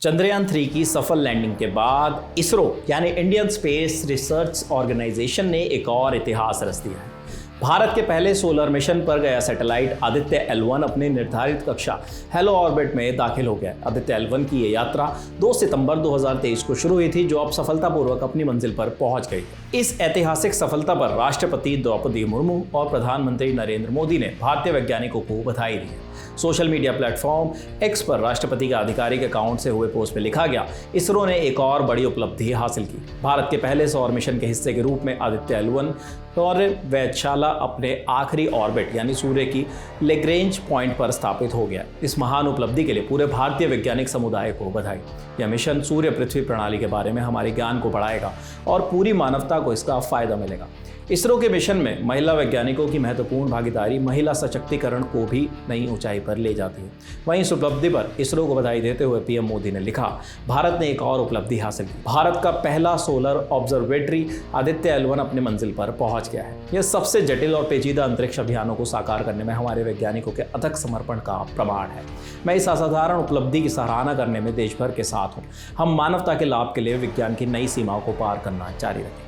चंद्रयान-3 की सफल लैंडिंग के बाद इसरो यानी इंडियन स्पेस रिसर्च ऑर्गेनाइजेशन ने एक और इतिहास रच दिया है। भारत के पहले सोलर मिशन पर गया सैटेलाइट आदित्य L1 अपनी निर्धारित कक्षा हेलो ऑर्बिट में दाखिल हो गया। आदित्य L1 की ये यात्रा 2 सितंबर 2023 को शुरू हुई थी, जो अब सफलतापूर्वक अपनी मंजिल पर पहुंच गई। इस ऐतिहासिक सफलता पर राष्ट्रपति द्रौपदी मुर्मू और प्रधानमंत्री नरेंद्र मोदी ने भारतीय वैज्ञानिकों को बधाई दी है। सोशल मीडिया प्लेटफॉर्म X पर राष्ट्रपति के आधिकारिक अकाउंट से हुए पोस्ट में लिखा गया, इसरो ने एक और बड़ी उपलब्धि हासिल की। भारत के पहले सौर मिशन के हिस्से के रूप में आदित्य L1 और वेधशाला अपने आखिरी ऑर्बिट यानी सूर्य की लैग्रेंज पॉइंट पर स्थापित हो गया। इस महान उपलब्धि के लिए पूरे भारतीय वैज्ञानिक समुदाय को बधाई। यह मिशन सूर्य पृथ्वी प्रणाली के बारे में हमारे ज्ञान को बढ़ाएगा और पूरी मानवता को इसका फायदा मिलेगा। इसरो के मिशन में महिला वैज्ञानिकों की महत्वपूर्ण भागीदारी महिला सशक्तिकरण को भी नई ऊंचाई पर ले जाती है। वहीं इस उपलब्धि पर इसरो को बधाई देते हुए पीएम मोदी ने लिखा, भारत ने एक और उपलब्धि हासिल की। भारत का पहला सोलर ऑब्जर्वेटरी आदित्य L1 अपनी मंजिल पर पहुंच गया है। यह सबसे जटिल और पेचीदा अंतरिक्ष अभियानों को साकार करने में हमारे वैज्ञानिकों के अथक समर्पण का प्रमाण है। मैं इस असाधारण उपलब्धि की सराहना करने में देश भर के साथ हूँ। हम मानवता के लाभ के लिए विज्ञान की नई सीमाओं को पार करना जारी रखें।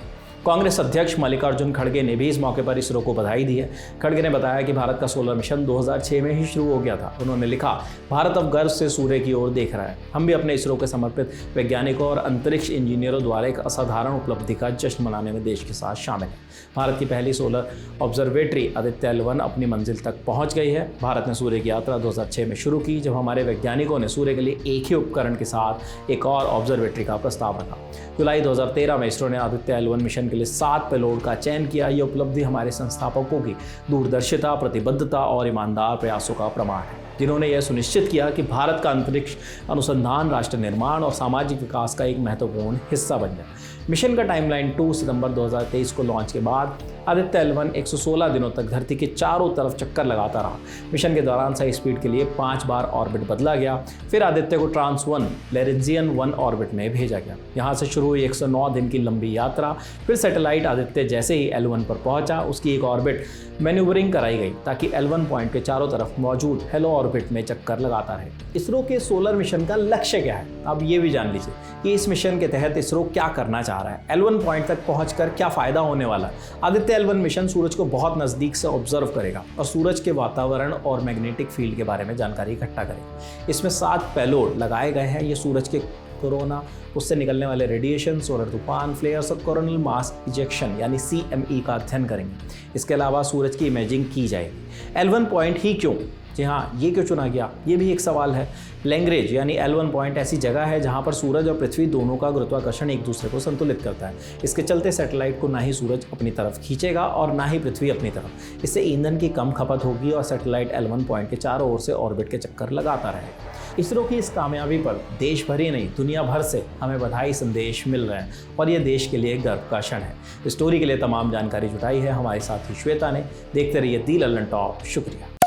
कांग्रेस अध्यक्ष मल्लिकार्जुन खड़गे ने भी इस मौके पर इसरो को बधाई दी है। खड़गे ने बताया कि भारत का सोलर मिशन 2006 में ही शुरू हो गया था। उन्होंने लिखा, भारत अब गर्व से सूर्य की ओर देख रहा है। हम भी अपने इसरो के समर्पित वैज्ञानिकों और अंतरिक्ष इंजीनियरों द्वारा एक असाधारण उपलब्धि का जश्न मनाने में देश के साथ शामिल हैं। भारत की पहली सोलर ऑब्जर्वेटरी आदित्य L1 अपनी मंजिल तक पहुंच गई है। भारत ने सूर्य की यात्रा 2006 में शुरू की, जब हमारे वैज्ञानिकों ने सूर्य के लिए एक ही उपकरण के साथ एक और ऑब्जर्वेटरी का प्रस्ताव रखा। जुलाई 2013 में इसरो ने आदित्य L1 मिशन के लिए 7 पेलोड का चयन किया। ये उपलब्धि हमारे संस्थापकों की दूरदर्शिता, प्रतिबद्धता और ईमानदार प्रयासों का प्रमाण है, जिन्होंने यह सुनिश्चित किया कि भारत का अंतरिक्ष अनुसंधान राष्ट्र निर्माण और सामाजिक विकास का एक महत्वपूर्ण हिस्सा बन जाए। मिशन का टाइमलाइन 2 सितंबर 2023 को लॉन्च के बाद आदित्य L1 116 दिनों तक धरती के चारों तरफ चक्कर लगाता रहा। मिशन के दौरान सही स्पीड के लिए 5 बार ऑर्बिट बदला गया। फिर आदित्य को ट्रांस 1 लैरेंजियन 1 ऑर्बिट में भेजा गया। यहाँ से शुरू हुई 109 दिन की लंबी यात्रा। फिर सैटेलाइट आदित्य जैसे ही L1 पर पहुंचा, उसकी एक ऑर्बिट मैन्यूवरिंग कराई गई ताकि L1 पॉइंट के चारों तरफ मौजूद हेलो ऑर्बिट में चक्कर लगाता रहे। इसरो के सोलर मिशन का लक्ष्य क्या है, अब ये भी जान लीजिए कि इस मिशन के तहत इसरो क्या करना चाह रहा है। L1 पॉइंट तक पहुंचकर क्या फायदा होने वाला है। आदित्य L1 मिशन सूरज को बहुत नजदीक से ऑब्जर्व करेगा और सूरज के वातावरण और मैग्नेटिक फील्ड के बारे में जानकारी इकट्ठा करेगा। इसमें 7 पेलोड लगाए गए हैं। ये सूरज के कोरोना, उससे निकलने वाले रेडिएशन, सोलर तूफान, फ्लेयर्स और कोरोनल मास इजेक्शन यानी CME का अध्ययन करेंगे। इसके अलावा सूरज की इमेजिंग की जाएगी। L1 पॉइंट ही क्यों? जी हाँ, ये क्यों चुना गया, ये भी एक सवाल है। लैग्रेंज यानी L1 पॉइंट ऐसी जगह है जहाँ पर सूरज और पृथ्वी दोनों का गुरुत्वाकर्षण एक दूसरे को संतुलित करता है। इसके चलते सैटेलाइट को ना ही सूरज अपनी तरफ खींचेगा और ना ही पृथ्वी अपनी तरफ। इससे ईंधन की कम खपत होगी और सैटेलाइट L1 पॉइंट के चारों ओर से ऑर्बिट के चक्कर लगाता रहेगा। इसरो की इस कामयाबी पर देश भर ही नहीं, दुनिया भर से हमें बधाई संदेश मिल रहे हैं और ये देश के लिए गर्व का क्षण है। इस स्टोरी के लिए तमाम जानकारी जुटाई है हमारे साथी श्वेता ने। देखते रहिए दी लल्लन टॉप। शुक्रिया।